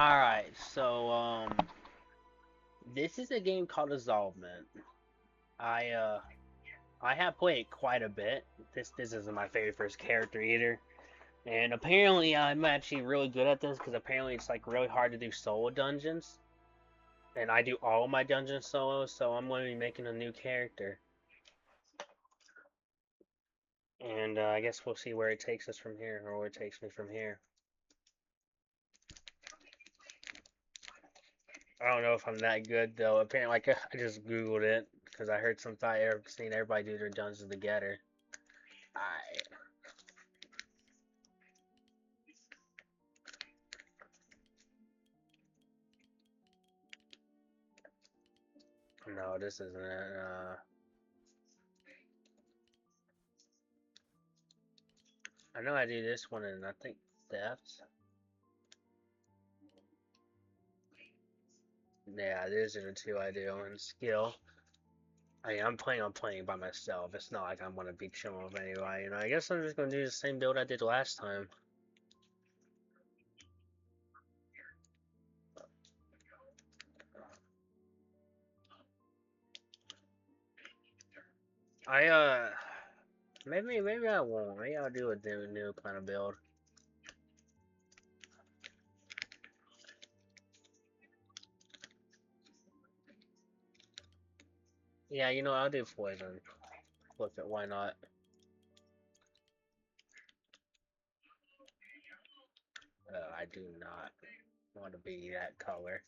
Alright, this is a game called Absolvement. I uh I have played quite a bit. This isn't my very first character either. And apparently I'm actually really good at this because apparently it's like really hard to do solo dungeons. And I do all my dungeons solo, so I'm going to be making a new character. And I guess we'll see where it takes us from here, or where it takes me from here. I don't know if I'm that good though. Apparently, like I just googled it because I heard some thought I've seen everybody do their dungeons together. Alright. No, this isn't it. I know I do this one and I think theft. Yeah, these are the two I do. And skill. I'm planning on playing by myself. It's not like I'm gonna be chilling with anybody. I guess I'm just gonna do the same build I did last time. I maybe I won't. Maybe I'll do a new kind of build. Yeah, I'll do poison. Flip it. Why not? I do not want to be that color.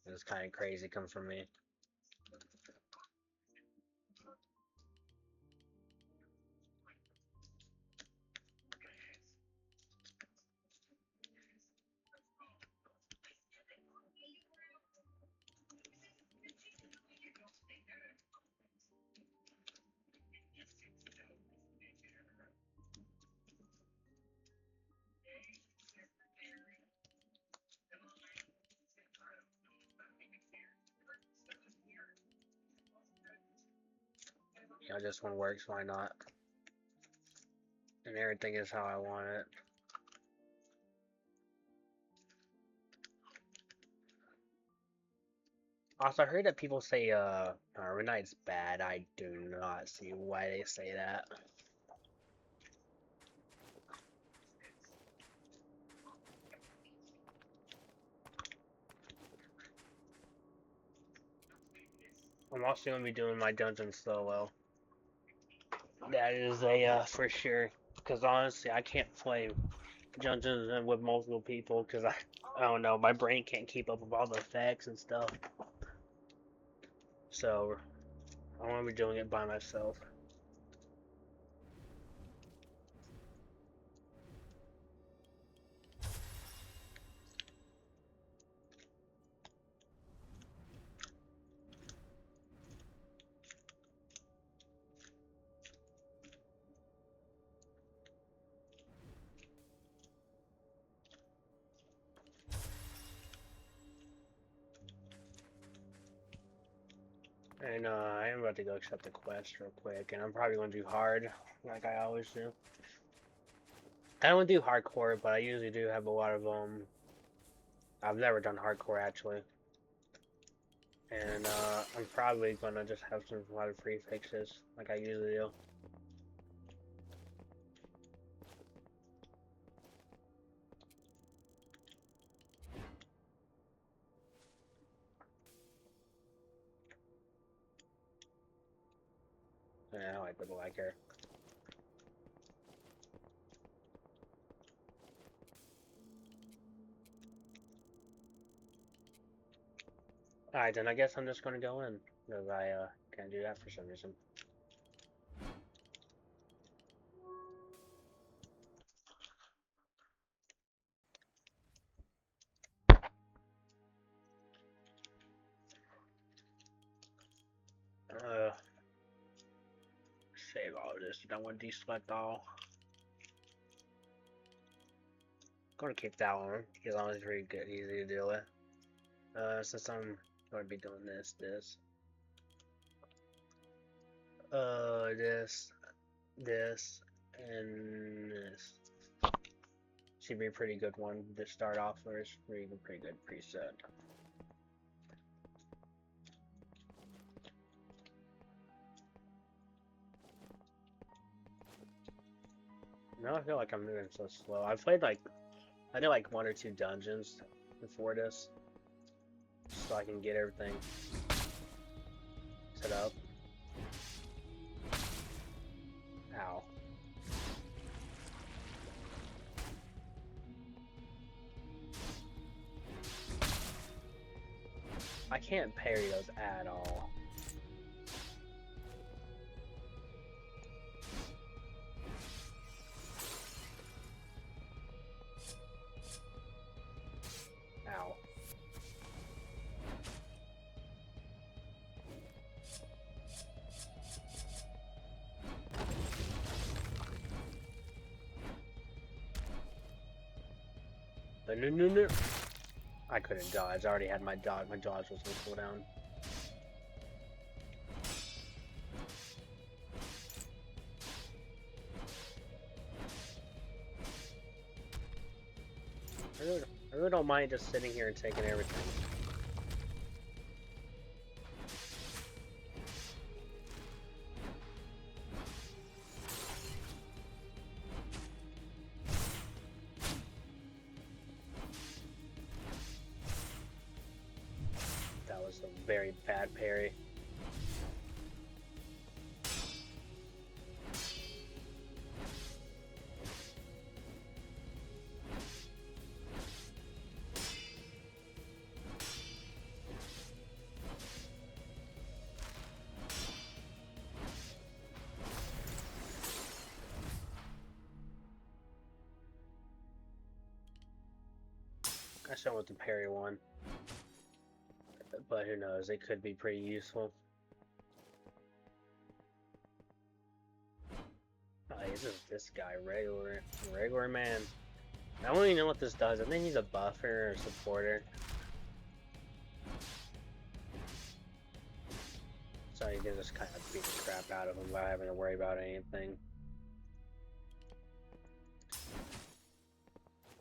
It's kind of crazy coming from me. This one works. Why not? And everything is how I want it. Also, I heard that people say Armor Knight's bad. I do not see why they say that. I'm also gonna be doing my dungeon solo. That is a for sure. Because honestly, I can't play dungeons with multiple people because I don't know, my brain can't keep up with all the effects and stuff. So I want to be doing it by myself. And I am about to go accept the quest real quick, and I'm probably going to do hard, like I always do. I don't do hardcore, but I. Usually do have a lot of I've never done hardcore actually, and I'm probably gonna just have a lot of free fixes, like I usually do. Yeah, I like her. Alright, then I guess I'm just gonna go in, because I can't do that for some reason. Uh, Save all of this. Don't want to deselect all. Gonna keep that one, because that one's pretty good, easy to deal with. Since I'm gonna be doing this, this, and this. actually be a pretty good one to start off with. It's pretty good preset. Now I feel like I'm moving so slow. I did like 1 or 2 dungeons before this, so I can get everything set up. Ow. I can't parry those at all. Ow. No. I couldn't dodge. I already had my dodge. My dodge was on cooldown. I really don't mind just sitting here and taking everything. That was a very bad parry. I still want the parry one, but who knows, it could be pretty useful. Oh, this guy, regular man. I don't even know what this does. I think he's a buffer or supporter. So you can just kind of beat the crap out of him without having to worry about anything.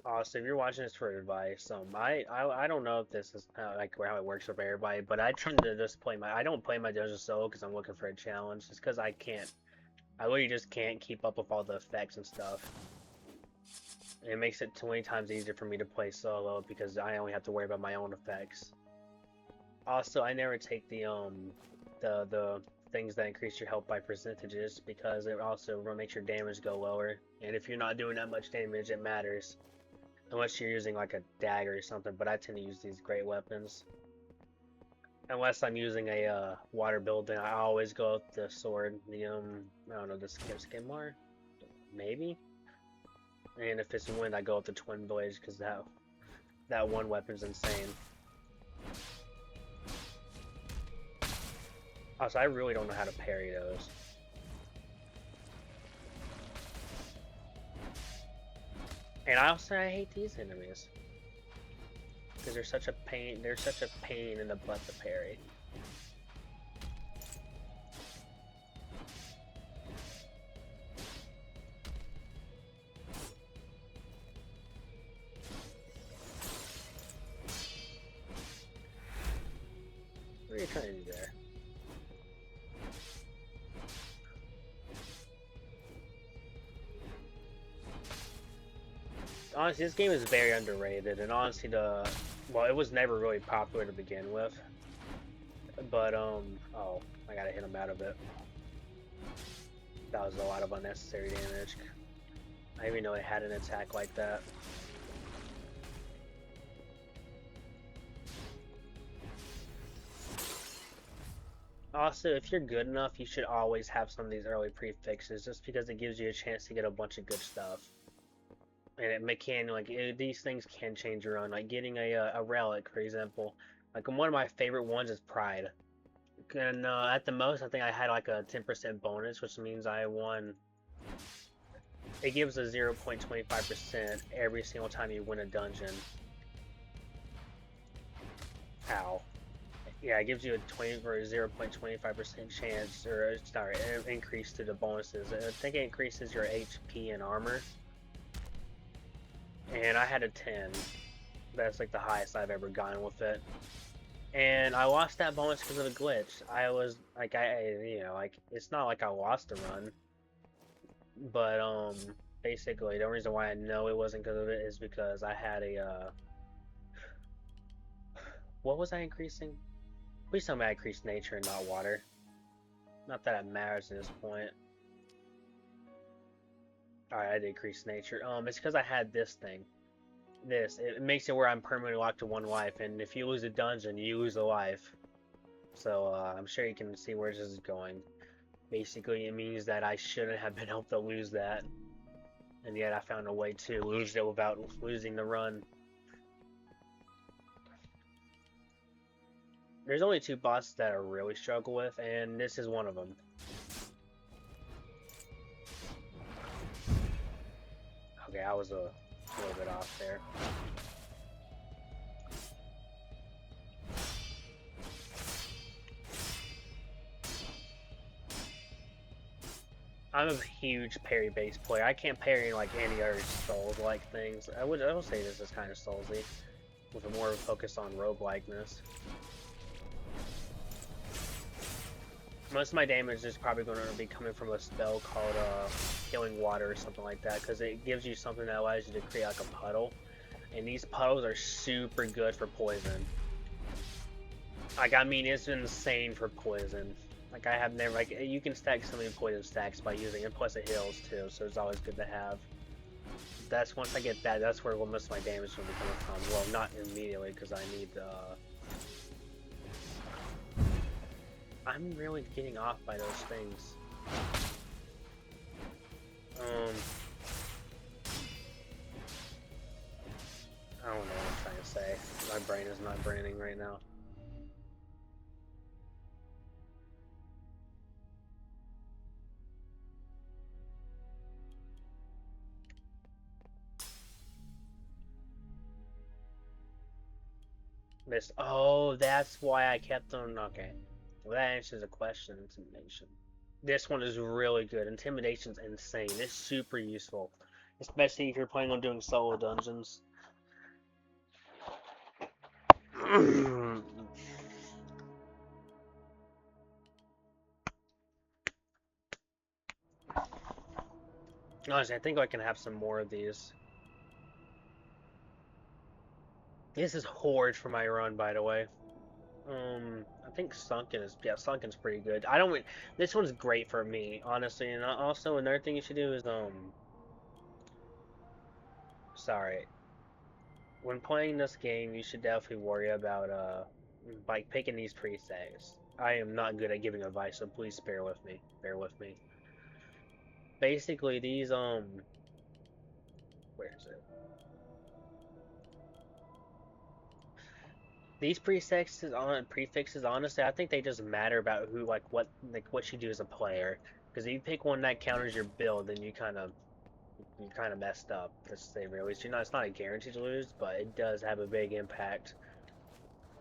Also, if you're watching this for advice, I don't know if this is how it works with everybody, but I tend to just I don't play my dungeon solo because I'm looking for a challenge. Just because I literally just can't keep up with all the effects and stuff. And it makes it 20 times easier for me to play solo because I only have to worry about my own effects. Also, I never take the things that increase your health by percentages because it also makes your damage go lower. And if you're not doing that much damage, it matters. Unless you're using like a dagger or something, but I tend to use these great weapons. Unless I'm using a water build, then I always go with the sword. I don't know, the Skimar? Maybe? And if it's wind, I go with the twin blades because that one weapon's insane. Also, I really don't know how to parry those. And I hate these enemies because they're such a pain. They're such a pain in the butt to parry. What are you trying to do there? Honestly, this game is very underrated, and honestly, well, it was never really popular to begin with. But oh, I gotta hit him out of it. That was a lot of unnecessary damage. I didn't even know it had an attack like that. Also, if you're good enough, you should always have some of these early prefixes, just because it gives you a chance to get a bunch of good stuff. And these things can change your own. Like getting a relic, for example. Like one of my favorite ones is Pride. And at the most, I think I had like a 10% bonus, which means I won. It gives a 0.25% every single time you win a dungeon. Ow. Yeah, it gives you a 0.25% chance, or sorry, increase to the bonuses. I think it increases your HP and armor. and I had a 10. That's like the highest I've ever gotten with it. And I lost that bonus because of a glitch. I was like, like it's not like I lost a run, but basically the reason why I know it wasn't because of it is because I had a what was I increasing? Please tell me I increased nature and not water. Not that it matters at this point. Alright, I did increase nature. It's because I had this thing. It makes it where I'm permanently locked to one life, and if you lose a dungeon, you lose a life. So I'm sure you can see where this is going. Basically, it means that I shouldn't have been able to lose that, and yet I found a way to lose it without losing the run. There's only 2 bosses that I really struggle with, and this is one of them. Okay, I was a little bit off there. I'm a huge parry-based player. I can't parry like any other Souls-like things. I will say this is kind of Soulsy, with a more focus on roguelikeness. Most of my damage is probably going to be coming from a spell called Healing Water or something like that, because it gives you something that allows you to create like a puddle, and these puddles are super good for poison. Like, I mean, it's insane for poison. Like, I have never, like, you can stack so many poison stacks by using it, plus it heals too, so it's always good to have. That's, once I get that, that's where most of my damage will be coming from. Well, not immediately, because I need, I'm really getting off by those things. I don't know what I'm trying to say. My brain is not braining right now. Oh, that's why I kept on. Okay. Well, that answers the question. Intimidation. This one is really good. Intimidation's insane. It's super useful. Especially if you're planning on doing solo dungeons. Honestly, I think I can have some more of these. This is Horde for my run, by the way. I think Sunken's pretty good. This one's great for me, honestly, and also another thing you should do is, sorry. When playing this game, you should definitely worry about, like, picking these presets. I am not good at giving advice, so please bear with me. Bear with me. Basically, these, where is it? These prefixes, honestly, I think they just matter about what you do as a player. Because if you pick one that counters your build, then you kind of messed up. To say the least, it's not a guarantee to lose, but it does have a big impact.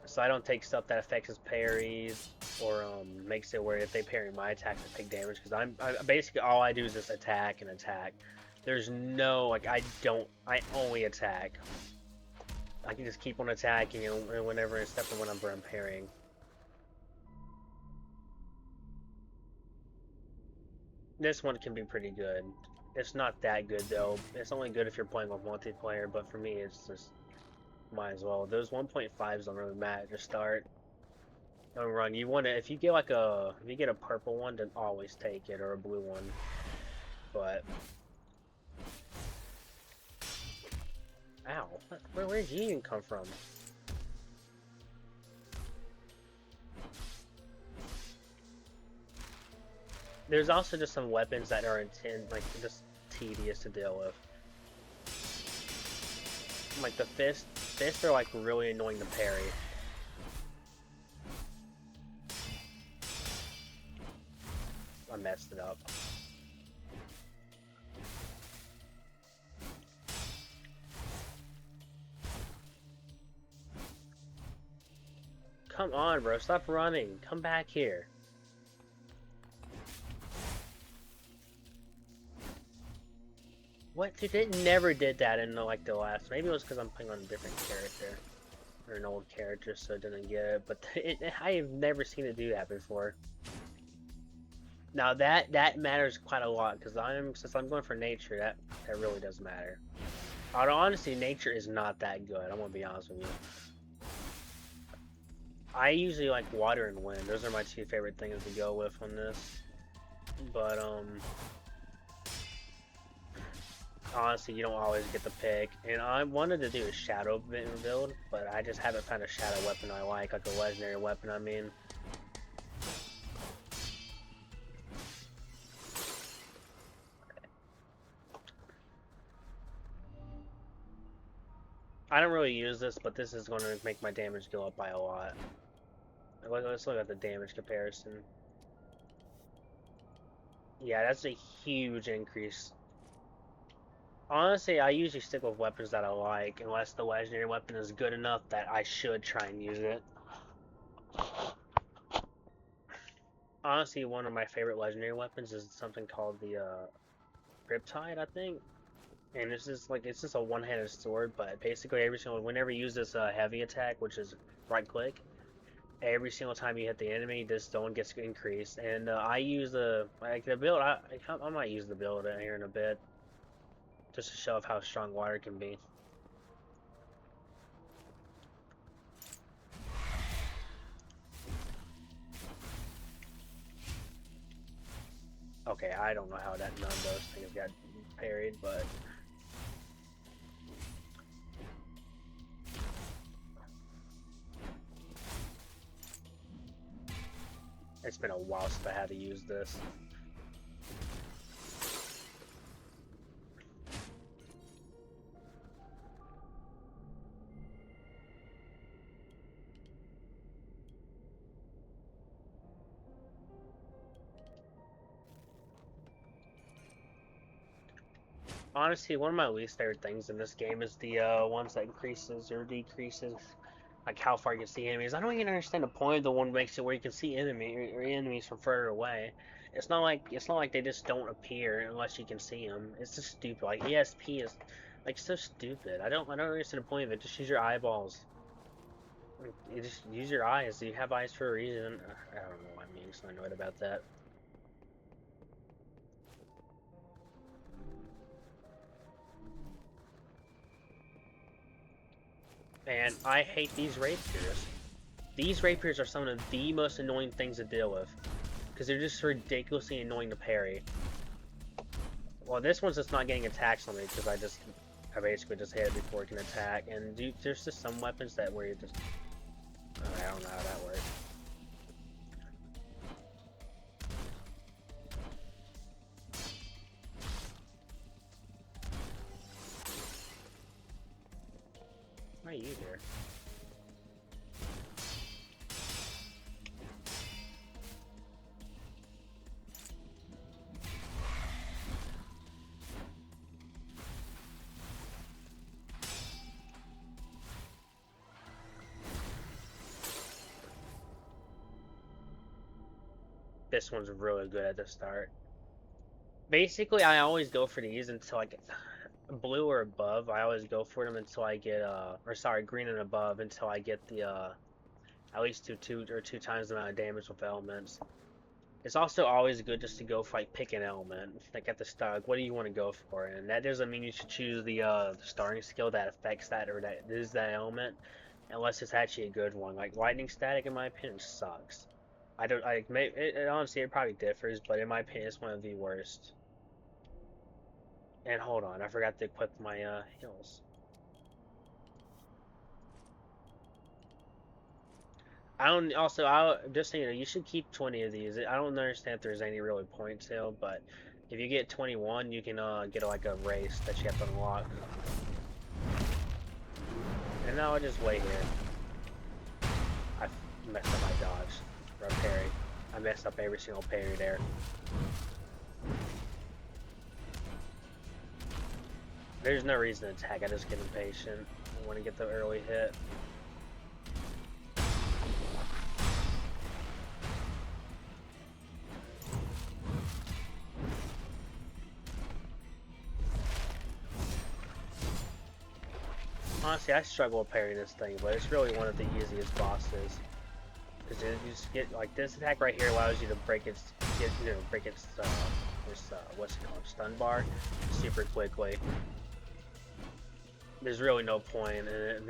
So I don't take stuff that affects his parries or makes it where if they parry my attack, I take damage. Because basically all I do is just attack and attack. There's no I only attack. I can just keep on attacking and whenever except for whenever I'm parrying. This one can be pretty good. It's not that good though. It's only good if you're playing with multiplayer, but for me it's just might as well. Those 1.5s don't really matter to start. Don't run. If you get a purple one, then always take it, or a blue one. But ow, where'd you even come from? There's also just some weapons that are just tedious to deal with. Like the fists are like really annoying to parry. I messed it up. Come on, bro, stop running. Come back here. What? Dude, it never did that in like the last. Maybe it was because I'm playing on a different character or an old character, so it didn't get it. But I have never seen it do that before. Now that matters quite a lot because since I'm going for nature, that really does matter. Honestly, nature is not that good. I'm gonna be honest with you. I usually like water and wind. Those are my two favorite things to go with on this. But honestly, you don't always get the pick. And I wanted to do a shadow build, but I just haven't found a shadow weapon I like a legendary weapon. I mean. I don't really use this, but this is going to make my damage go up by a lot. Let's look at the damage comparison. Yeah, that's a huge increase. Honestly, I usually stick with weapons that I like, unless the legendary weapon is good enough that I should try and use it. Honestly, one of my favorite legendary weapons is something called the Riptide, I think. And it's just a one-handed sword, but basically whenever you use this heavy attack, which is right click, every single time you hit the enemy, this zone gets increased. And I use the build. I might use the build here in a bit, just to show off how strong water can be. Okay, I don't know how none of those things got parried, but it's been a while since I had to use this. Honestly, one of my least favorite things in this game is the ones that increases or decreases, like how far you can see enemies. I don't even understand the point of the one that makes it where you can see enemies from further away. It's not like they just don't appear unless you can see them. It's just stupid. Like ESP is like so stupid. I don't understand the point of it. Just use your eyeballs. Like, you just use your eyes. You have eyes for a reason. I don't know. I'm being so annoyed about that. And I hate these rapiers. These rapiers are some of the most annoying things to deal with. Because they're just ridiculously annoying to parry. Well, this one's just not getting attacks on me because I basically just hit it before it can attack. And there's just some weapons where you just... I don't know how that works. Why are you here? This one's really good at the start. Basically, I always go for these until I get blue or above. I always go for them until I get green and above until I get the at least two times the amount of damage with elements. It's also always good just to go for pick an element. Like at the start, like, what do you want to go for? And that doesn't mean you should choose the starting skill that affects that or that is that element, unless it's actually a good one. Like lightning static, in my opinion, sucks. I don't like. Honestly, it probably differs, but in my opinion, it's one of the worst. And hold on, I forgot to equip my heals. I don't. Also, I just so you know, you should keep 20 of these. I don't understand if there's any really point to, but if you get 21, you can get like a race that you have to unlock. And now I just wait here. I messed up my dodge or parry. I messed up every single parry there. There's no reason to attack. I just get impatient. I want to get the early hit. honestly, I struggle with parrying this thing, but it's really one of the easiest bosses. Because you just get, like, this attack right here allows you to break its, break its, what's it called, stun bar, super quickly. There's really no point in it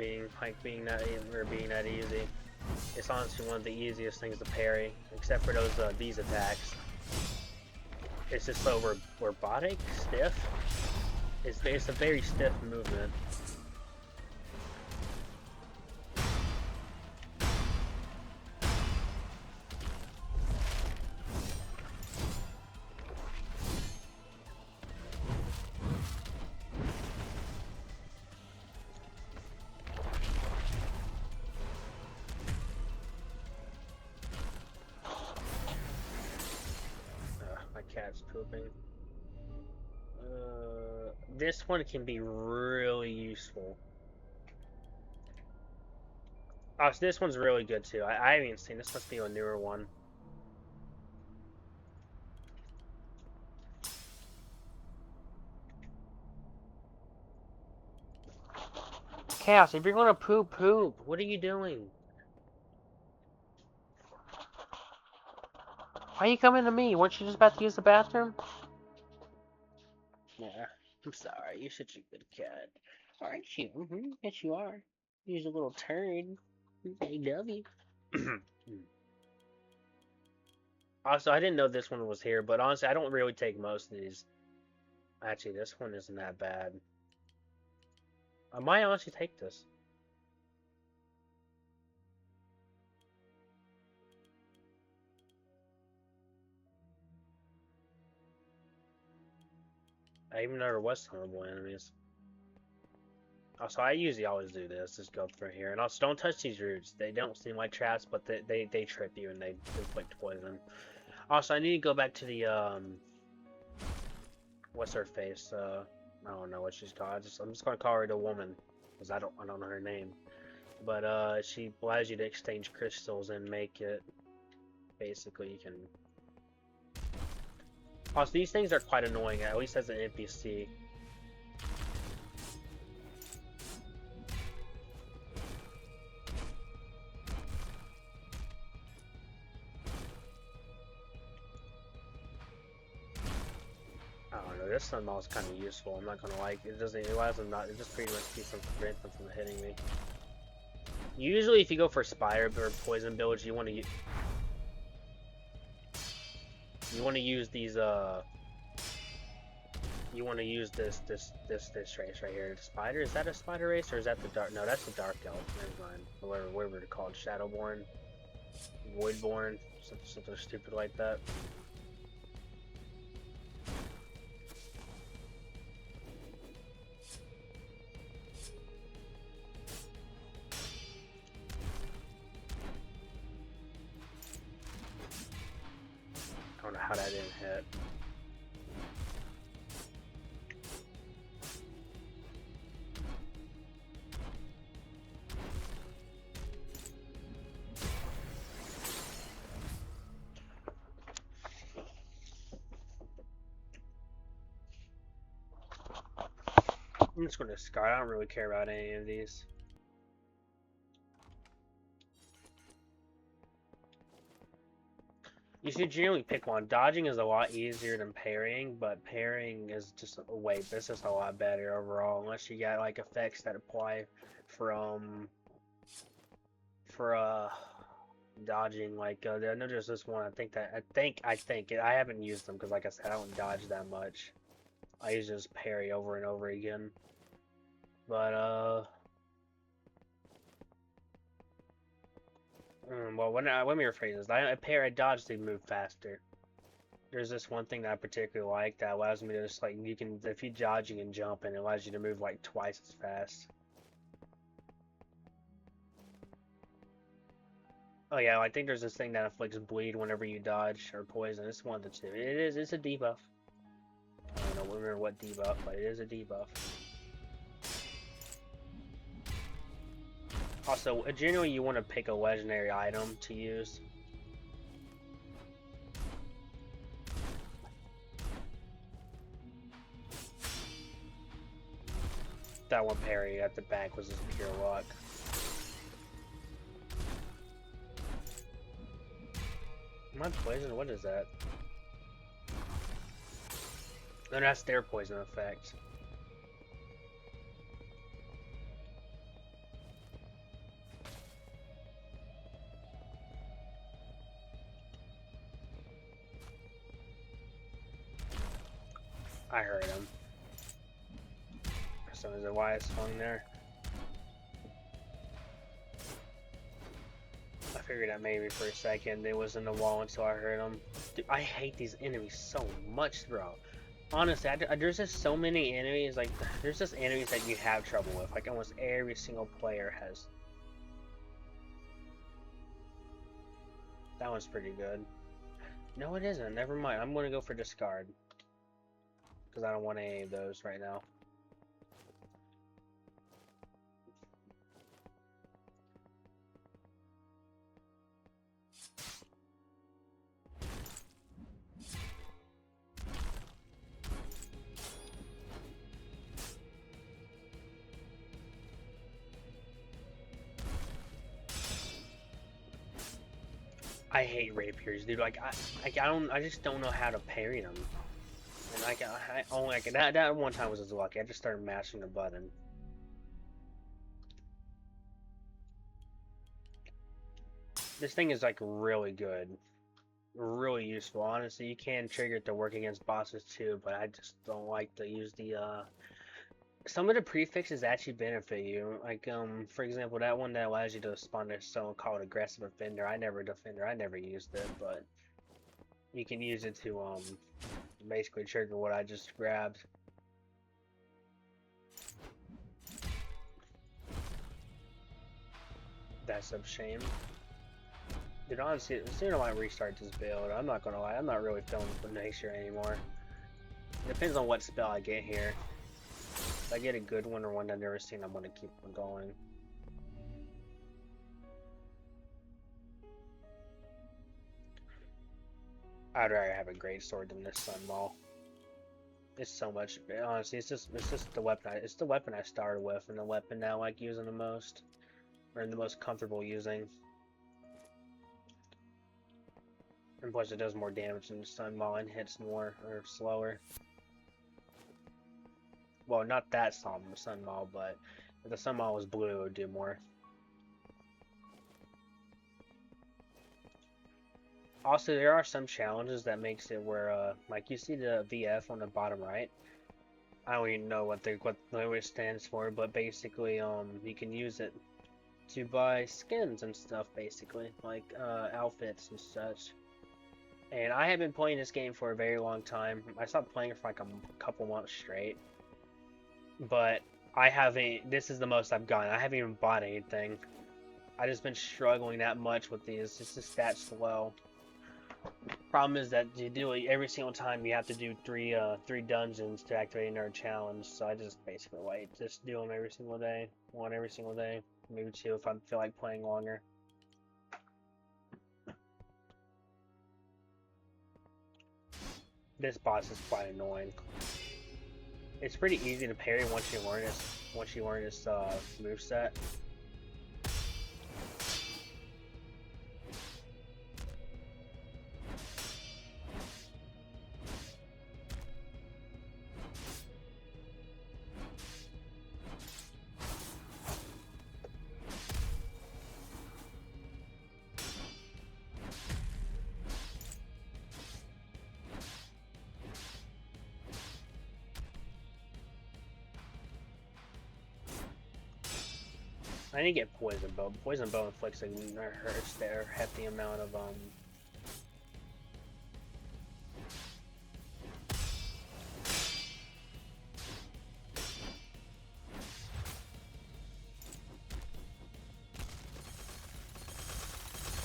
being that easy. It's honestly one of the easiest things to parry, except for these attacks. It's just so robotic, stiff. It's a very stiff movement. My cat's pooping. This one can be really useful. Oh, so this one's really good too. I haven't even seen this. Must be a newer one. Chaos, if you're gonna poop, poop. What are you doing? Why are you coming to me? Weren't you just about to use the bathroom? Yeah, I'm sorry. You're such a good cat. Aren't you? Mm-hmm. Yes, you are. You're a little turd. I love you. Also, I didn't know this one was here, but honestly, I don't really take most of these. Actually, this one isn't that bad. I might honestly take this. I even know there was horrible enemies. Also, I usually always do this. Just go through here. And also, don't touch these roots. They don't seem like traps, but they trip you and they inflict poison. Also, I need to go back to the, what's her face? I don't know what she's called. I'm just gonna call her the woman, because I don't know her name. But, she allows you to exchange crystals and make it, basically, you can... Also, these things are quite annoying, at least as an NPC. I don't know, this sunball is kind of useful. I'm not gonna like it. It allows them not. It just pretty much keeps them prevents them from hitting me. Usually, if you go for spider or poison builds, you want to use these. You want to use this race right here. The spider, is that a spider race or is that the dark? No, that's the dark elf. Never mind. Whatever they're called, Shadowborn, Voidborn, something stupid like that. I don't know how that didn't hit. I'm just going to discard. I don't really care about any of these. You should generally pick one. Dodging is a lot easier than parrying, but parrying is just this is a lot better overall, unless you got like effects that apply from for dodging. Like I know there's this one. I think I haven't used them because, like I said, I don't dodge that much. I usually just parry over and over again. But well, let me rephrase this. I dodge to move faster. There's this one thing that I particularly like that allows me to just like if you dodge you can jump and it allows you to move like twice as fast. Oh yeah, I think there's this thing that inflicts bleed whenever you dodge or poison. It's one of the two. It's a debuff. I don't remember what debuff, but it is a debuff. Also, generally you want to pick a legendary item to use. That one parry at the back was just pure luck. Am I poisoned? What is that? No, that's their poison effect. I heard him. For some reason, why I swung there. I figured that maybe for a second it was in the wall until I heard him. Dude, I hate these enemies so much, bro. Honestly, there's just so many enemies. Like, there's just enemies that you have trouble with. Like, almost every single player has. That one's pretty good. No, it isn't. Never mind. I'm gonna go for discard. Because I don't want any of those right now. I hate rapiers, dude. Like, I just don't know how to parry them. And I only like that one time was just lucky. I just started mashing the button. This thing is like really good, really useful. Honestly, you can trigger it to work against bosses too, but I just don't like to use the some of the prefixes actually benefit you. Like, for example, that one that allows you to spawn a so-called aggressive offender. I never used it, but you can use it to, basically trigger what I just grabbed. That's a shame. Dude, honestly, soon I might restart this build. I'm not gonna lie, I'm not really feeling for next year anymore. Depends on what spell I get here. If I get a good one or one I've never seen, I'm gonna keep on going. I'd rather have a great sword than this Sun Maul. It's so much. Honestly, it's just the weapon. It's the weapon I started with, and the weapon now I like using the most, or the most comfortable using. And plus, it does more damage than the Sun Maul and hits more or slower. Well, not that Sun Maul, but if the Sun Maul was blue, it would do more. Also, there are some challenges that makes it where, like you see the VF on the bottom right. I don't even know what it stands for, but basically, you can use it to buy skins and stuff, basically, like outfits and such. And I have been playing this game for a very long time. I stopped playing for like a couple months straight. But I haven't, this is the most I've gotten. I haven't even bought anything. I just been struggling that much with these. It's just that slow. Problem is that you do it every single time. You have to do three dungeons to activate another challenge. So I just basically just do them every single day. One every single day. Maybe two if I feel like playing longer. This boss is quite annoying. It's pretty easy to parry once you learn this moveset. I didn't get poison bow. Poison bow inflicts a hefty amount of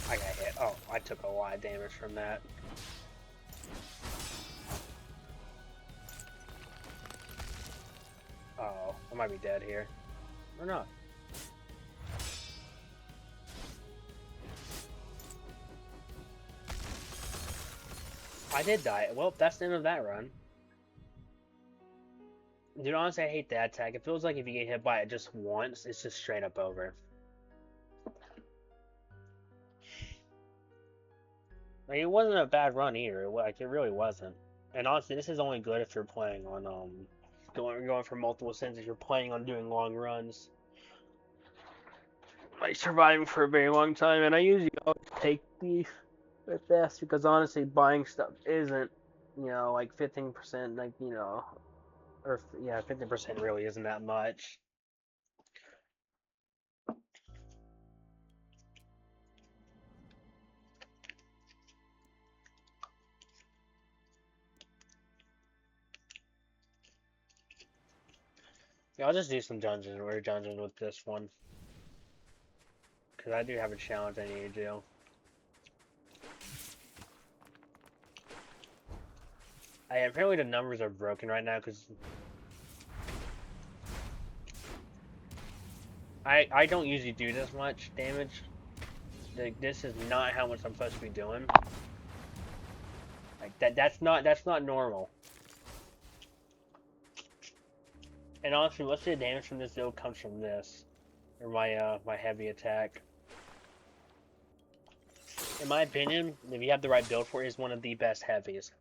I got hit. Oh, I took a lot of damage from that. Oh, I might be dead here. Or not. I did die. Well, that's the end of that run. Dude, honestly, I hate that attack. It feels like if you get hit by it just once, it's just straight up over. Like, it wasn't a bad run either. Like, it really wasn't. And honestly, this is only good if you're playing on going for multiple sins. If you're planning on doing long runs, like surviving for a very long time. And I usually always take these at best because honestly, buying stuff isn't, like 15%, like or yeah, 50% really isn't that much. Yeah, I'll just do some dungeons with this one because I do have a challenge I need to do. Apparently the numbers are broken right now because I don't usually do this much damage. Like, this is not how much I'm supposed to be doing. Like that's not normal. And honestly, most of the damage from this build comes from this, or my heavy attack. In my opinion, if you have the right build for it, is one of the best heavies.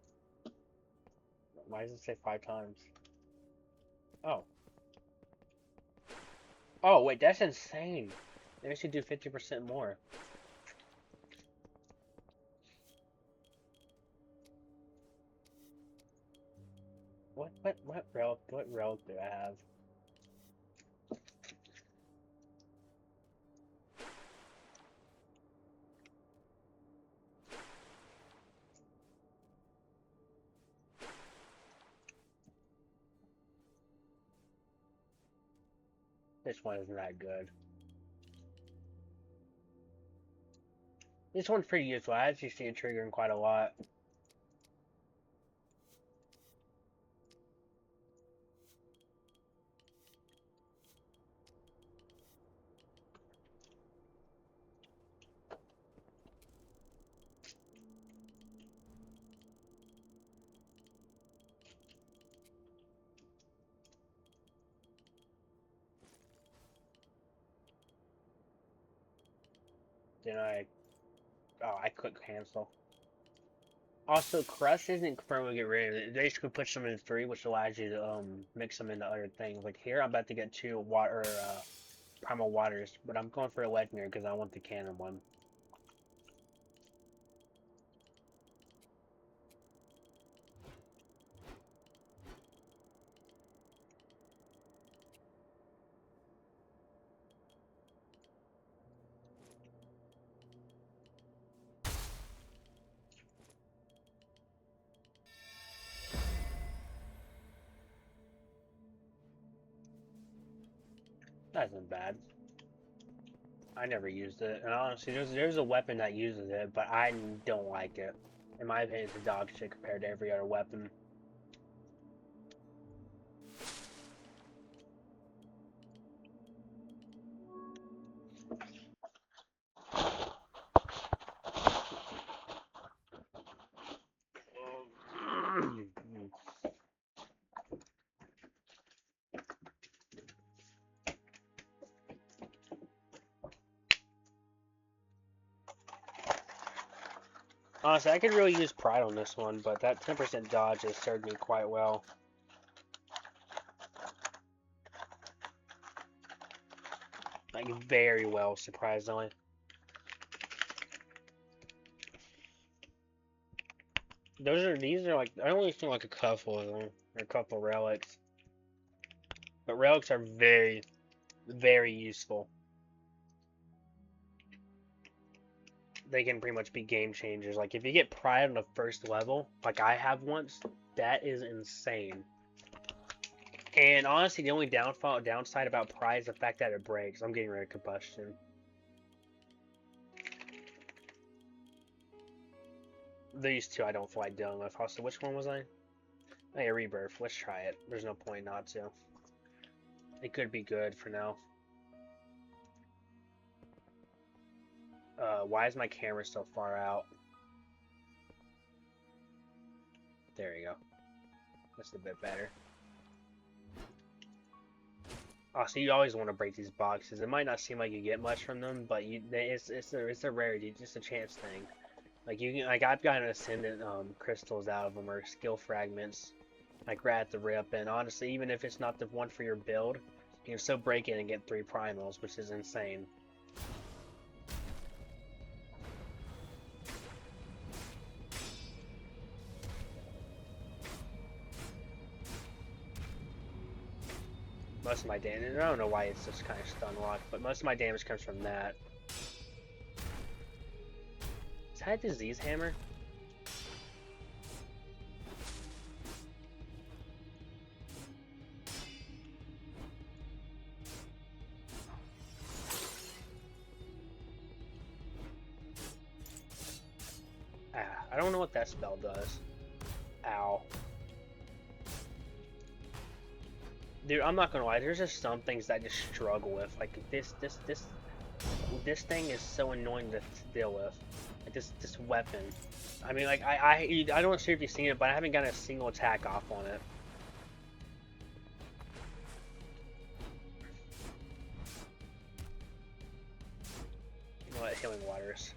Why does it say 5 times? Oh. Oh wait, that's insane. Maybe I should do 50% more. What relic do I have? This one isn't that good. This one's pretty useful. I actually see it triggering quite a lot. Then I click cancel. Also, Crush isn't confirmed to get rid of it. They basically push them in 3, which allows you to mix them into other things. Like here, I'm about to get 2 water primal waters, but I'm going for a legendary because I want the cannon one. That isn't bad. I never used it, and honestly, there's a weapon that uses it, but I don't like it. In my opinion, it's a dog shit compared to every other weapon. Honestly, I could really use Pride on this one, but that 10% dodge has served me quite well. Like, very well, surprisingly. These are like, I only seen like a couple of them, or a couple relics. But relics are very, very useful. They can pretty much be game changers. Like, if you get Pride on the first level, like I have once, that is insane. And honestly, the only downside about Pride is the fact that it breaks. I'm getting rid of Combustion. These two I don't feel like dealing with. Also, which one was I? Oh yeah, Rebirth. Let's try it. There's no point not to. It could be good for now. Why is my camera so far out? There you go. That's a bit better. Oh, so you always want to break these boxes. It might not seem like you get much from them, but it's a rarity, just a chance thing. Like you can, like I've gotten ascendant crystals out of them or skill fragments, like right at the rip. And honestly, even if it's not the one for your build, you can still break it and get 3 primals, which is insane. Most of my damage, I don't know why it's just kind of stun locked, but most of my damage comes from that. Is that a disease hammer? Ah, I don't know what that spell does. Ow. Dude, I'm not gonna lie, there's just some things that I just struggle with. Like this thing is so annoying to deal with. Like this weapon. I mean, like I don't know if you've seen it, but I haven't gotten a single attack off on it. You know what? Healing waters.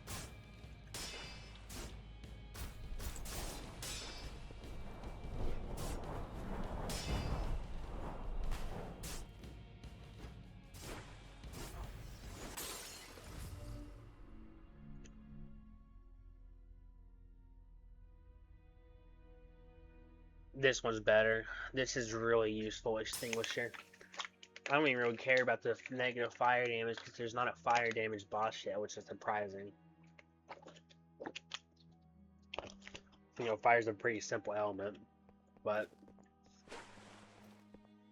This one's better. This is really useful extinguisher. I don't even really care about the negative fire damage because there's not a fire damage boss yet, which is surprising. You know, fire's a pretty simple element, but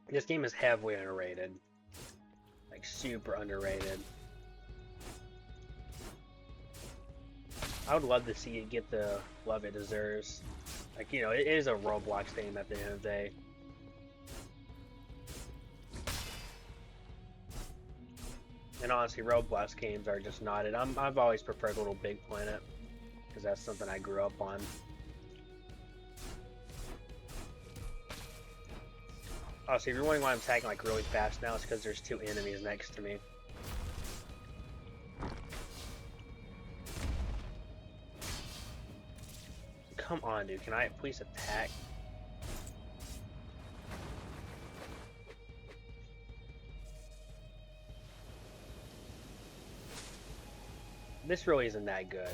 this game is heavily underrated. Like, super underrated. I would love to see it get the love it deserves. Like, you know, it is a Roblox game at the end of the day. And honestly, Roblox games are just not it. I've always preferred Little Big Planet because that's something I grew up on. Oh, so if you're wondering why I'm attacking like really fast now, it's because there's 2 enemies next to me. Come on, dude. Can I please attack? This really isn't that good.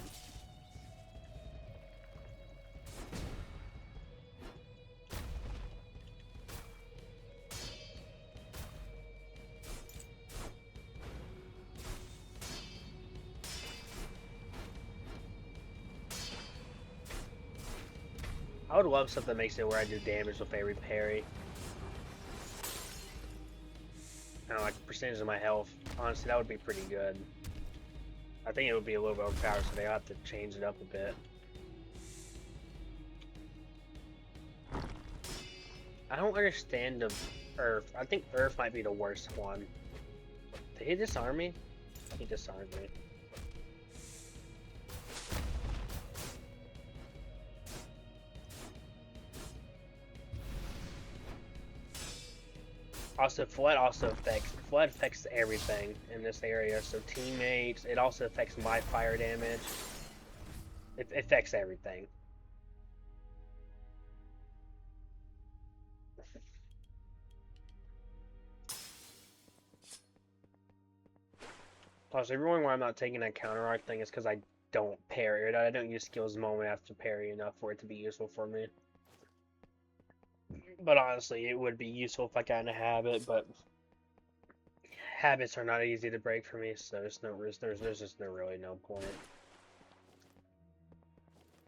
I would love something that makes it where I do damage with every parry. I don't know, like percentage of my health. Honestly, that would be pretty good. I think it would be a little bit overpowered, so they have to change it up a bit. I don't understand the Earth. I think Earth might be the worst one. Did he disarm me? He disarmed me. Also, Flood affects everything in this area. So teammates, it also affects my fire damage. It affects everything. Also, everyone why I'm not taking that counter arc thing is because I don't parry it. I don't use skills moment after parry enough for it to be useful for me. But honestly, it would be useful if I got in a habit, but habits are not easy to break for me, so there's no risk. There's just really no point.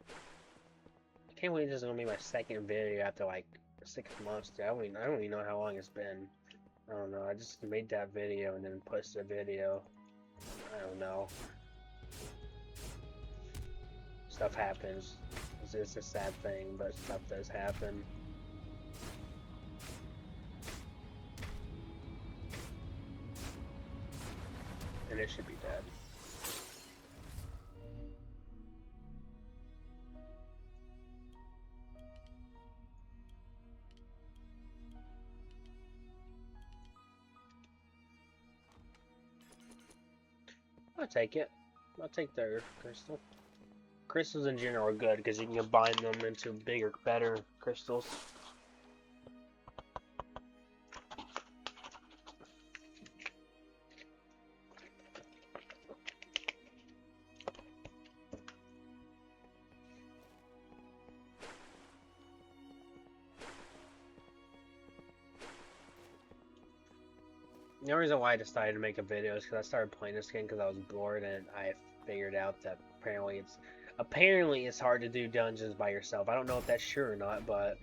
I can't believe this is gonna be my second video after like 6 months. Dude. I don't even know how long it's been. I don't know. I just made that video and then posted a video. I don't know. Stuff happens. It's a sad thing, but stuff does happen. And it should be dead. I'll take it. I'll take the earth crystal. Crystals in general are good because you can combine them into bigger, better crystals. The only reason why I decided to make a video is because I started playing this game because I was bored, and I figured out that apparently it's hard to do dungeons by yourself. I don't know if that's true or not, but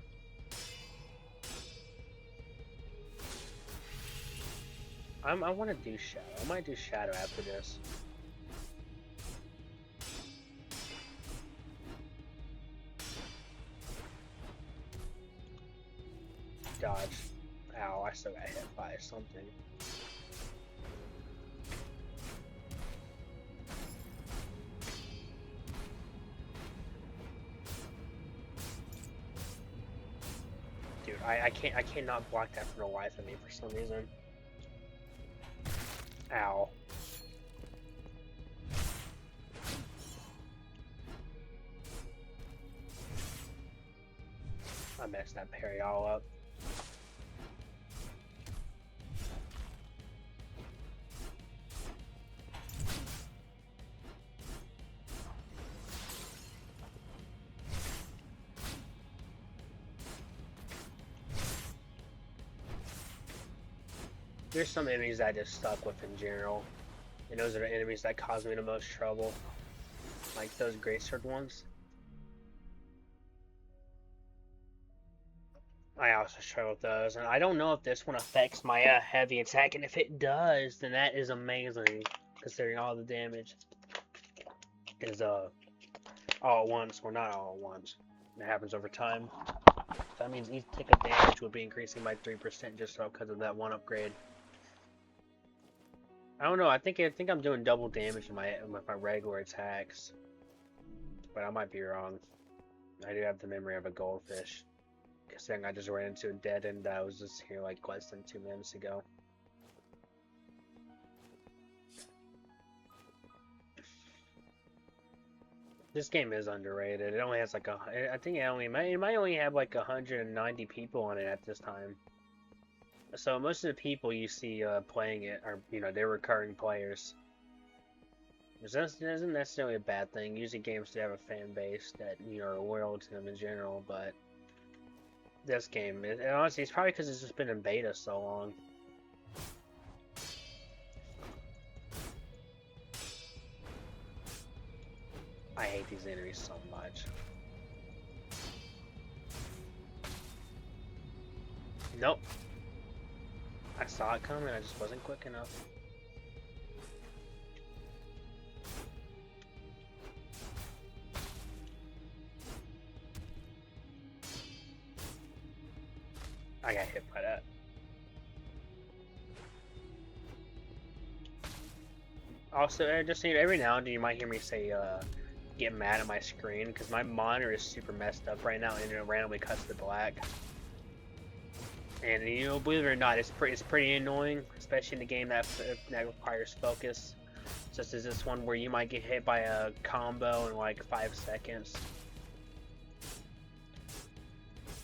I want to do Shadow. I might do Shadow after this. Dodge. Ow, I still got hit by something. Dude, I cannot block that for the life of me for some reason. Ow. I messed that parry all up. There's some enemies that I just stuck with in general, and those are the enemies that cause me the most trouble, like those greatsword ones. I also struggle with those, and I don't know if this one affects my heavy attack, and if it does, then that is amazing, considering all the damage is all at once, or not all at once. It happens over time. So that means each tick of damage would be increasing by 3% just because of that one upgrade. I don't know. I think I'm doing double damage with my regular attacks, but I might be wrong. I do have the memory of a goldfish. Considering I just ran into a dead end that was just here like less than 2 minutes ago. This game is underrated. It only has like I think it might only have like 190 people on it at this time. So most of the people you see playing it are, they're recurring players. Which isn't necessarily a bad thing. Usually games do have a fan base that, are loyal to them in general, but this game, and honestly, it's probably because it's just been in beta so long. I hate these enemies so much. Nope. I saw it coming, I just wasn't quick enough. I got hit by that. Also, just every now and then you might hear me say, get mad at my screen, because my monitor is super messed up right now, and it randomly cuts to black. And believe it or not, it's pretty annoying, especially in a game that requires focus, such as this one where you might get hit by a combo in like 5 seconds.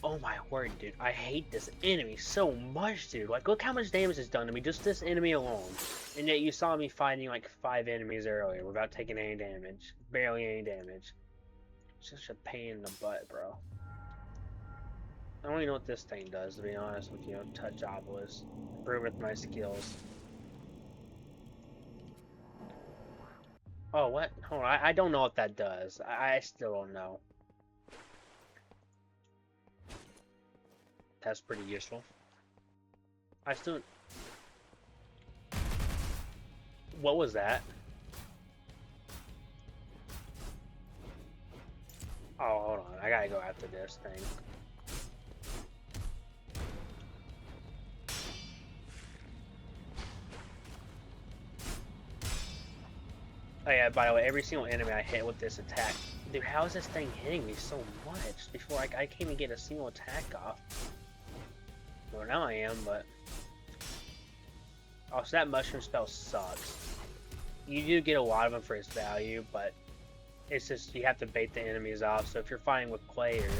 Oh my word, dude! I hate this enemy so much, dude. Like, look how much damage it's done to me, just this enemy alone. And yet you saw me fighting like 5 enemies earlier without taking any damage, barely any damage. It's such a pain in the butt, bro. I don't even know what this thing does, to be honest with you. Touch Obelisk. Improve with my skills. Oh, what? Hold on, I don't know what that does. I still don't know. That's pretty useful. I still... What was that? Oh, hold on. I gotta go after this thing. Oh yeah, by the way, every single enemy I hit with this attack... Dude, how is this thing hitting me so much? Before I can't even get a single attack off. Well, now I am, but... Oh, so that mushroom spell sucks. you do get a lot of them for its value, but it's just you have to bait the enemies off. So if you're fighting with players,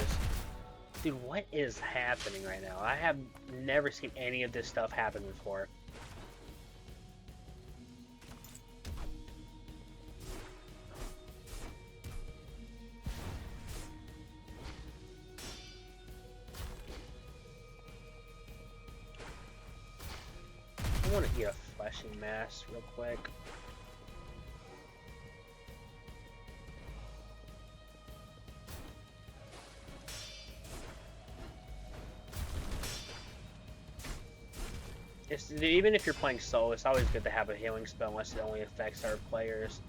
dude, what is happening right now? I have never seen any of this stuff happen before. I want to eat a fleshy mass real quick. Even if you're playing solo, it's always good to have a healing spell unless it only affects our players.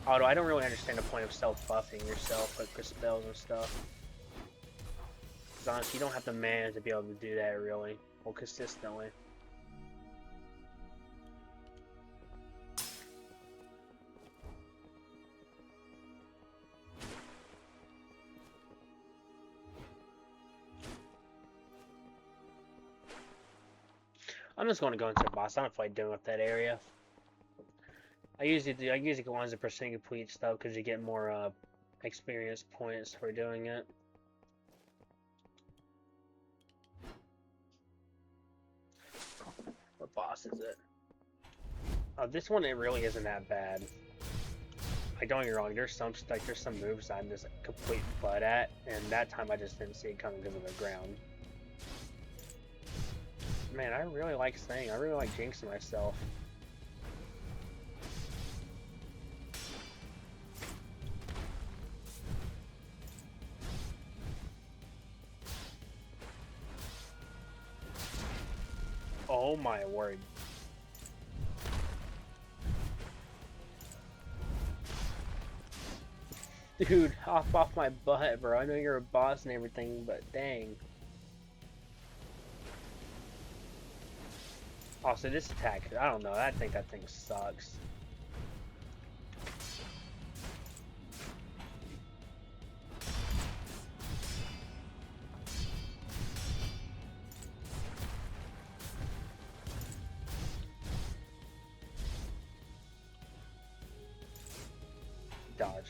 Although I don't really understand the point of self-buffing yourself with spells and stuff. Because honestly, you don't have the mana to be able to do that really, well, consistently. I'm just going to go into the boss. I don't feel like dealing with that area. I usually go 100% complete stuff because you get more experience points for doing it. What boss is it? Oh, this one it really isn't that bad. Like, don't get me wrong, there's some moves I'm just complete butt at, and that time I just didn't see it coming because of the ground. Man, I really like jinxing myself. Oh my word. Dude, hop off my butt, bro. I know you're a boss and everything, but dang. Also, this attack, I don't know. I think that thing sucks. Dodge.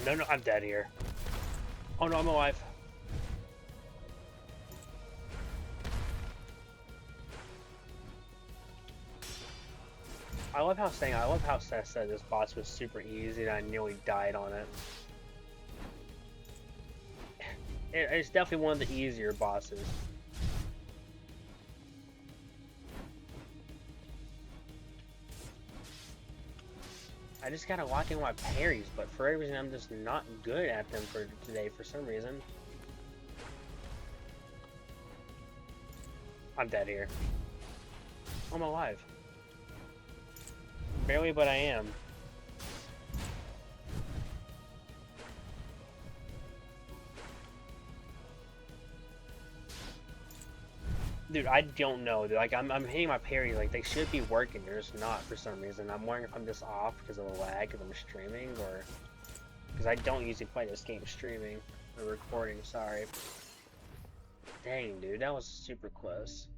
No, I'm dead here. Oh no, I'm alive. I love how Seth said this boss was super easy and I nearly died on it. It's definitely one of the easier bosses. I just gotta lock in my parries, but for every reason I'm just not good at them for today for some reason. I'm dead here. I'm alive. Barely, but I am. Dude, I don't know. Dude, like I'm hitting my parries like they should be working. They're just not for some reason. I'm wondering if I'm just off because of the lag because I'm streaming or because I don't usually play this game streaming or recording. Sorry. Dang, dude, that was super close.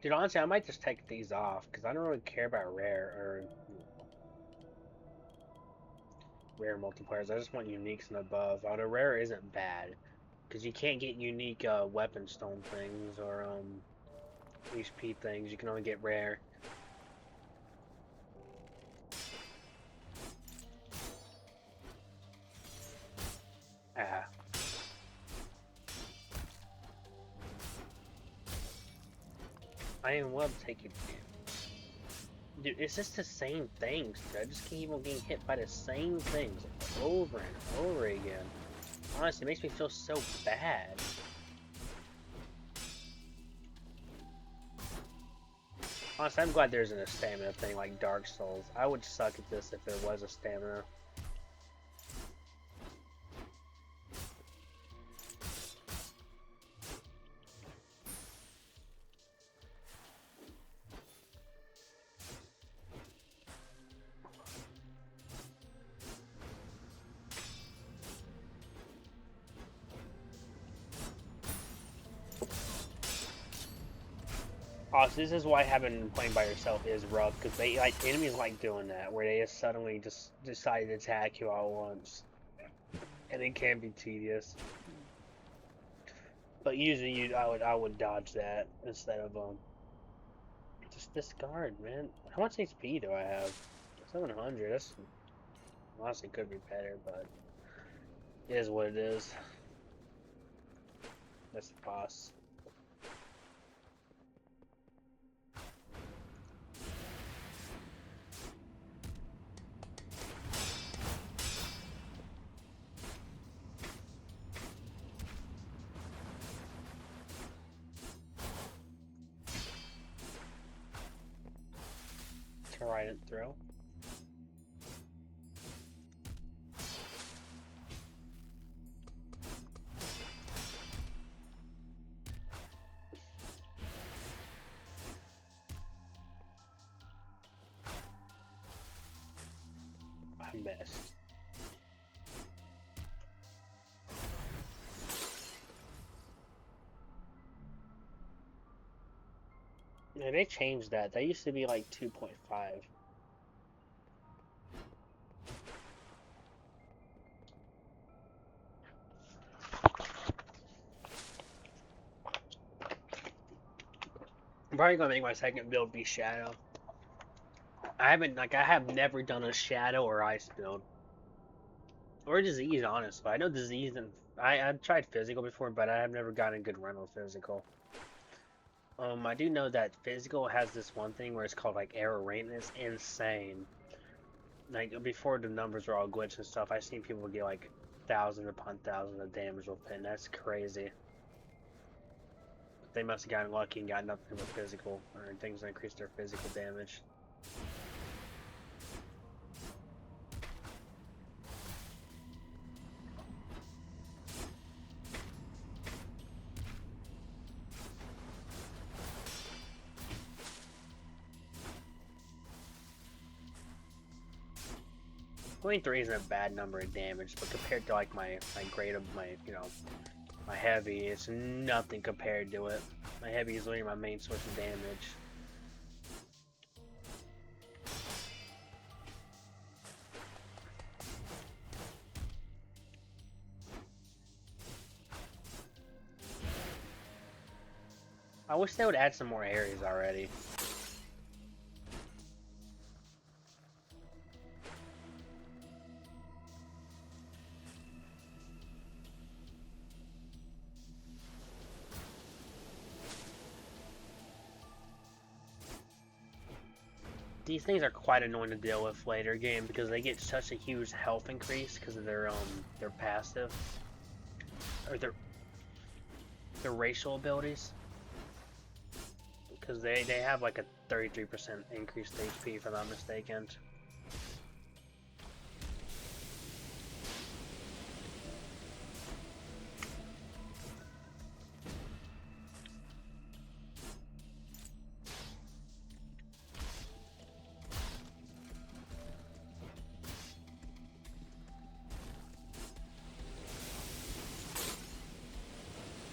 Dude, honestly, I might just take these off because I don't really care about rare multipliers. I just want uniques and above. Although rare isn't bad because you can't get unique weapon stone things or HP things. You can only get rare. Ah. I am well taking it. Dude, it's just the same things. Dude. I just keep on getting hit by the same things over and over again. Honestly, it makes me feel so bad. Honestly, I'm glad there isn't a stamina thing like Dark Souls. I would suck at this if there was a stamina. Oh, so this is why having playing by yourself is rough, because they like enemies like doing that, where they just suddenly just decide to attack you all at once, and it can be tedious. But usually, I would dodge that instead of just discard, man. How much HP do I have? 700. That's honestly could be better, but it is what it is. That's the boss. To ride it through. I missed. Yeah, they changed that. That used to be like 2.5. I'm probably gonna make my second build be Shadow. I have never done a Shadow or Ice build. Or Disease, honestly. I know Disease and I've tried Physical before, but I have never gotten a good run with Physical. I do know that Physical has this one thing where it's called like error rate, and it's insane. Like before the numbers were all glitched and stuff, I've seen people get like thousand upon thousand of damage with it, and that's crazy. They must have gotten lucky and got nothing with Physical, or things that increase their physical damage. Point 3 isn't a bad number of damage, but compared to like my grade of my heavy, it's nothing compared to it. My heavy is literally my main source of damage. I wish they would add some more areas already. These things are quite annoying to deal with later game because they get such a huge health increase because of their passive or their racial abilities. Because they have like a 33% increased HP if I'm not mistaken.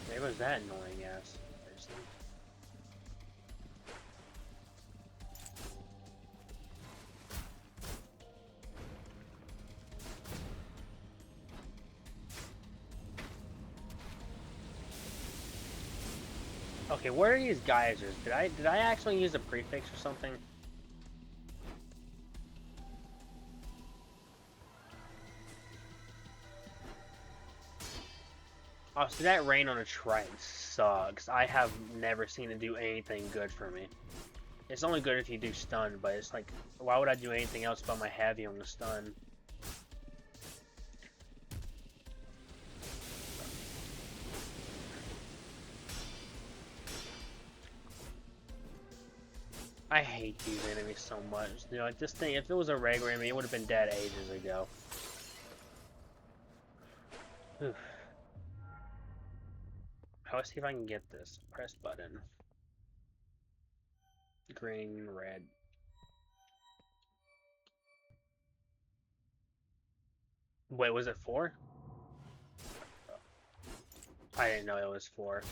Maybe it was that annoying ass person. Okay, where are these geysers? Did I actually use a prefix or something? Oh, so that rain on a Triton sucks. I have never seen it do anything good for me. It's only good if you do stun, but it's like, why would I do anything else but my heavy on the stun? I hate these enemies so much. You know, like this thing, if it was a regular enemy, it would have been dead ages ago. Oof. Let's see if I can get this. Press button. Green, red. Wait, was it 4? I didn't know it was 4.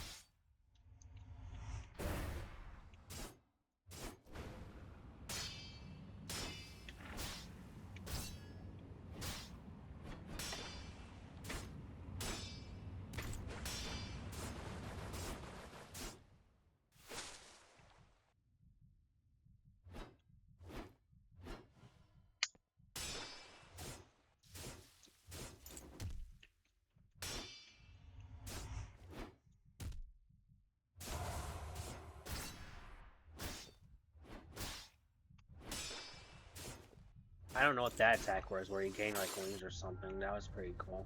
I don't know what that attack was, where he gained like wings or something. That was pretty cool.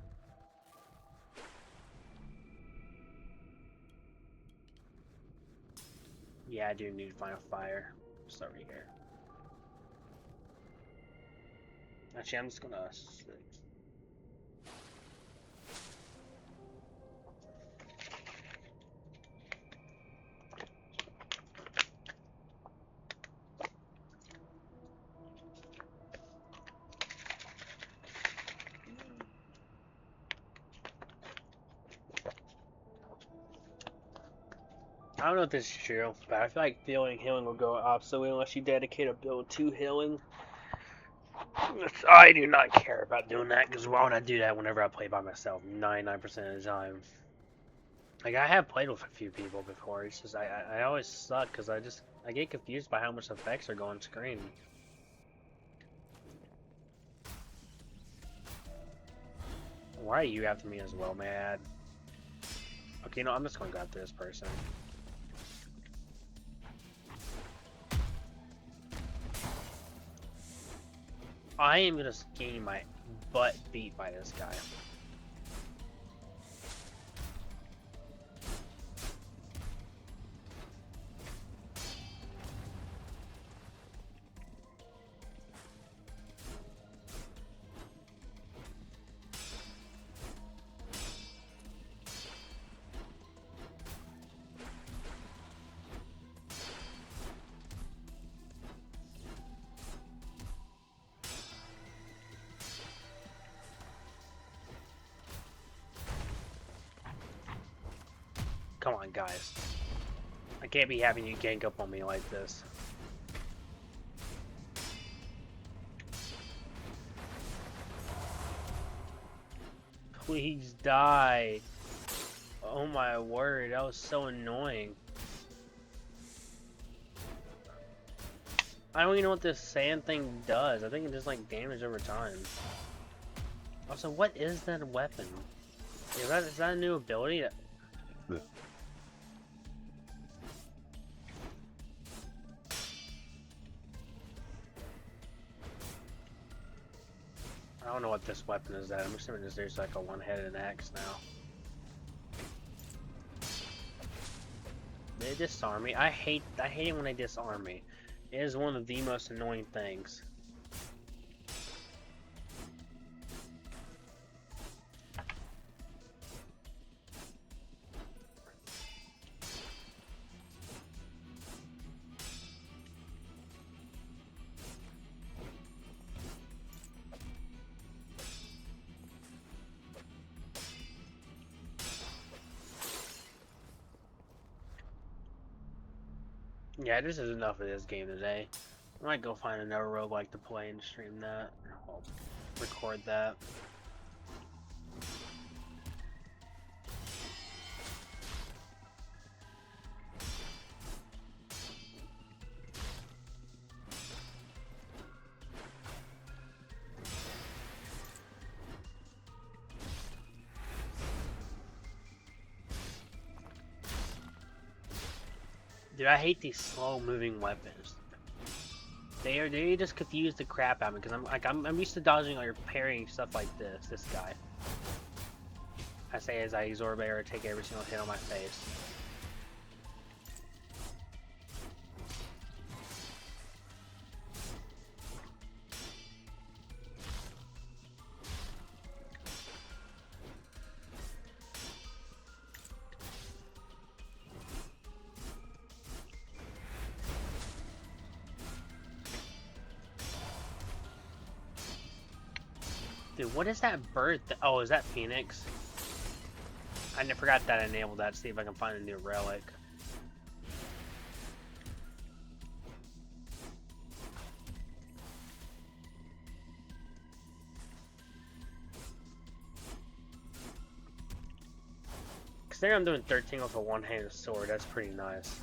Yeah, I do need to find a fire. Start right here. Actually, I'm just gonna. I don't know if this is true, but I feel like healing will go obsolete unless you dedicate a build to healing. I do not care about doing that, because why would I do that whenever I play by myself 99% of the time? Like, I have played with a few people before, it's just, I always suck, because I get confused by how much effects are going screen. Why are you after me as well, man? Okay, no, I'm just gonna go after this person. I am just getting my butt beat by this guy. Come on, guys. I can't be having you gank up on me like this. Please die. Oh my word, that was so annoying. I don't even know what this sand thing does. I think it does like damage over time. Also, what is that weapon? Is that a new ability? I don't know what this weapon is. I'm assuming there's like a one-headed axe now. They disarm me. I hate it when they disarm me. It is one of the most annoying things. Yeah, this is enough of this game today. I might go find another roguelike to play and stream that. I'll record that. Dude, I hate these slow-moving weapons. They just confuse the crap out of me because I'm used to dodging or parrying stuff like this. This guy. I say as I absorb air, take every single hit on my face. Dude, what is that bird? Oh, is that Phoenix? I forgot that I enabled that. See if I can find a new relic. Considering I'm doing 13 with a one-handed sword, that's pretty nice.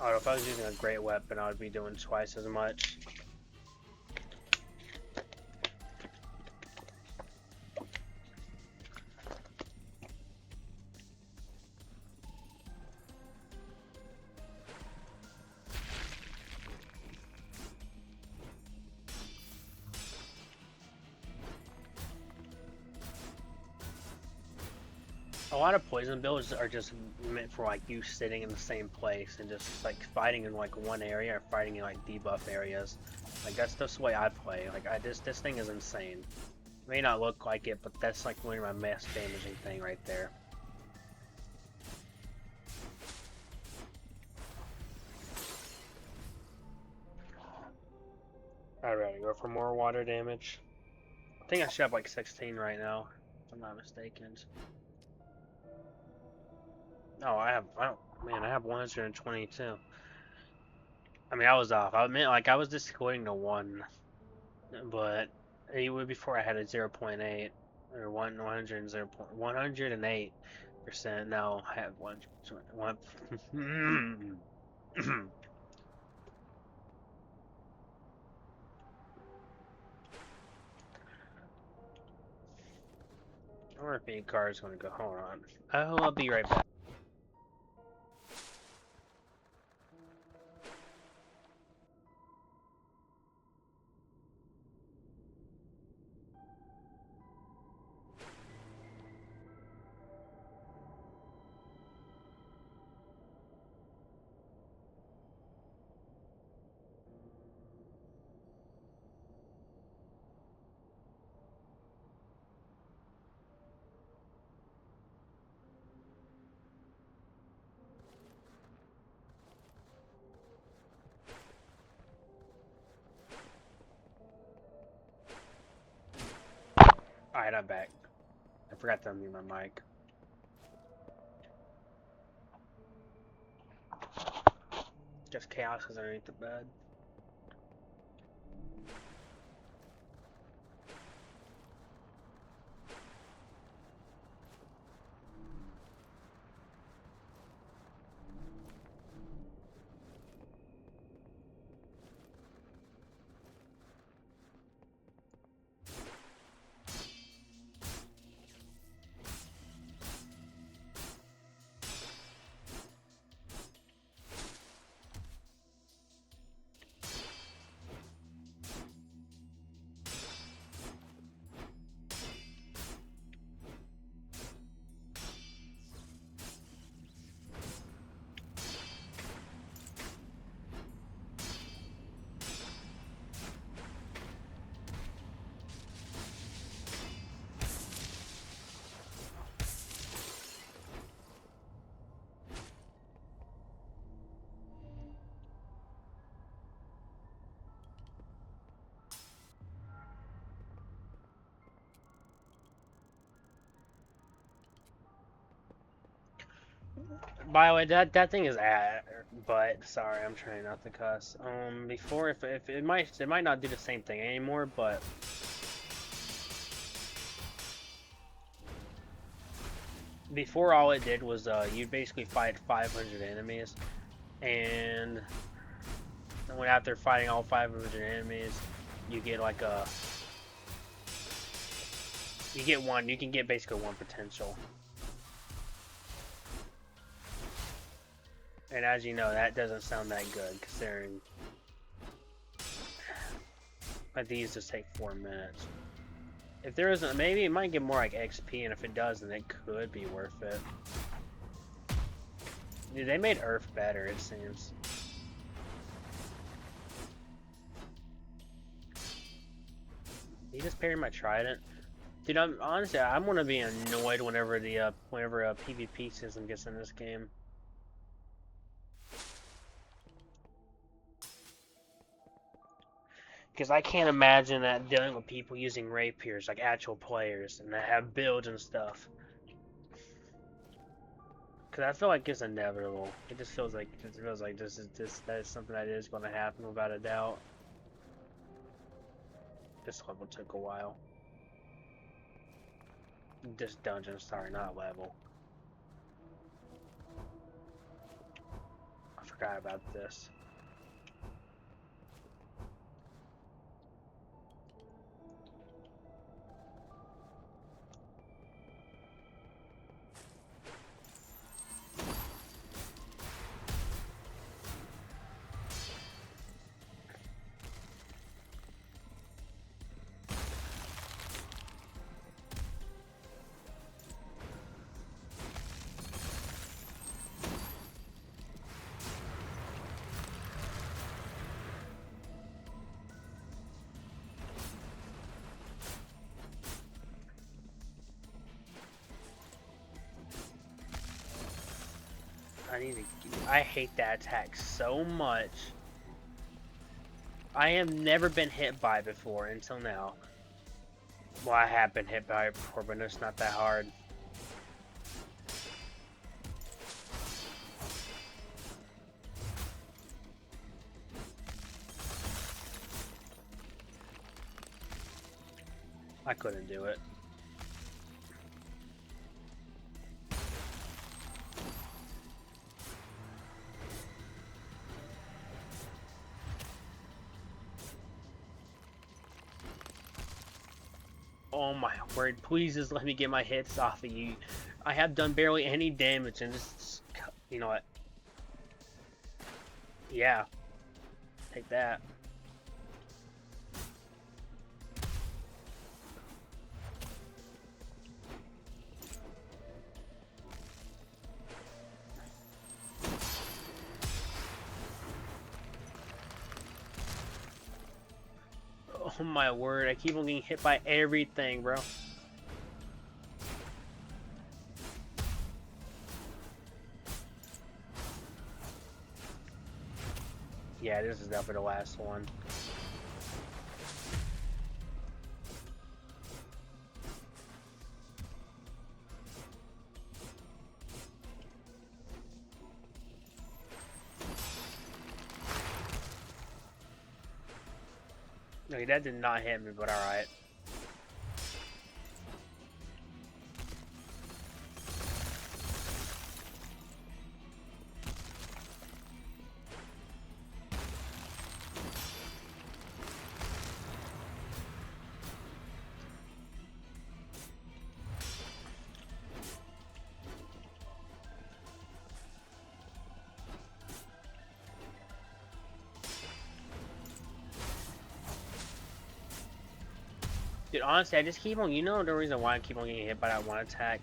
Oh, if I was using a great weapon, I would be doing twice as much. A lot of poison builds are just meant for like you sitting in the same place and just like fighting in like one area or fighting in like debuff areas. Like that's the way I play. Like this thing is insane. It may not look like it, but that's like one of my mass damaging thing right there. I'd rather go for more water damage. I think I should have like 16 right now, if I'm not mistaken. Oh, I have 122. I mean, I was off. I admit, like, I was just quoting to 1, but even before I had a 0.8, or 108%. Now I have 1. I wonder if any car is going to go. Hold on. I'll be right back. Alright, I'm back. I forgot to unmute my mic. Just chaos is underneath the bed. By the way, that thing is but sorry, I'm trying not to cuss. Before if it might not do the same thing anymore, but before all it did was you basically fight 500 enemies, and when after fighting all 500 enemies, you get like you can get basically one potential. And as you know, that doesn't sound that good, considering that these just take 4 minutes. If there isn't, maybe it might get more like XP, and if it does, then it could be worth it. Dude, they made Earth better, it seems. He just parried my trident. Dude, I'm honestly, I'm gonna be annoyed whenever the PvP system gets in this game. Because I can't imagine that dealing with people using rapiers, like actual players, and that have builds and stuff. Because I feel like it's inevitable. It just feels like that is something that is going to happen without a doubt. This level took a while. This dungeon, sorry, not level. I forgot about this. I hate that attack so much. I have never been hit by it before until now. Well, I have been hit by it before, but it's not that hard. I couldn't do it. Oh my word, please just let me get my hits off of you. I have done barely any damage and just, you know what? Yeah. Take that. Oh my word, I keep on getting hit by everything, bro. Yeah, this is definitely the last one. Okay, that did not hit me, but alright. Dude, honestly, I just keep on, you know the reason why I keep on getting hit by that one attack?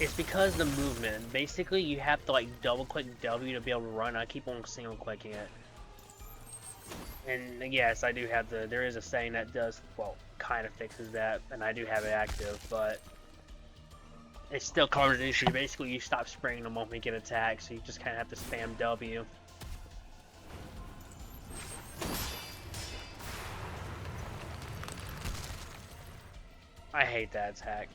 It's because of the movement. Basically, you have to like double click W to be able to run. I keep on single clicking it. And yes, I do have there is a saying that does, well, kind of fixes that, and I do have it active, but it still covers the issue. Basically, you stop spraying the moment you get attacked, so you just kind of have to spam W. I hate that attack.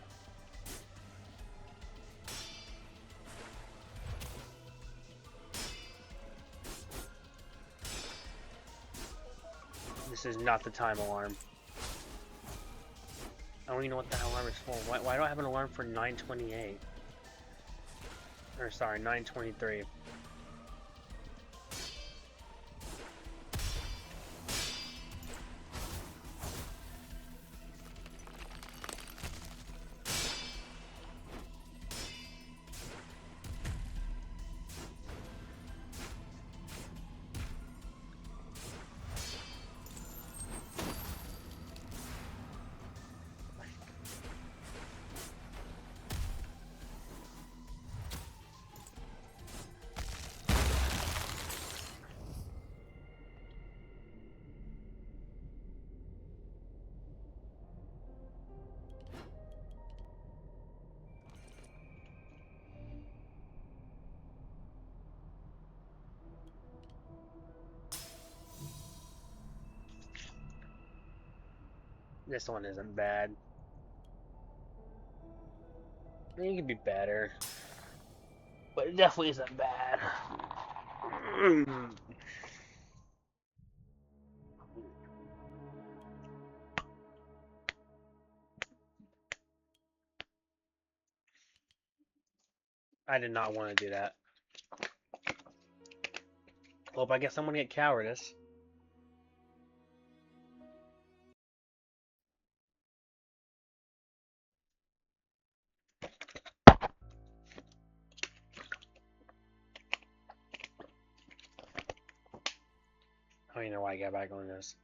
This is not the time alarm. I don't even know what the alarm is for. Why do I have an alarm for 9:28? Or sorry, 9:23. This one isn't bad. It could be better, but it definitely isn't bad. I did not want to do that. Well, I guess I'm gonna get cowardice. I don't even know why I got back on this.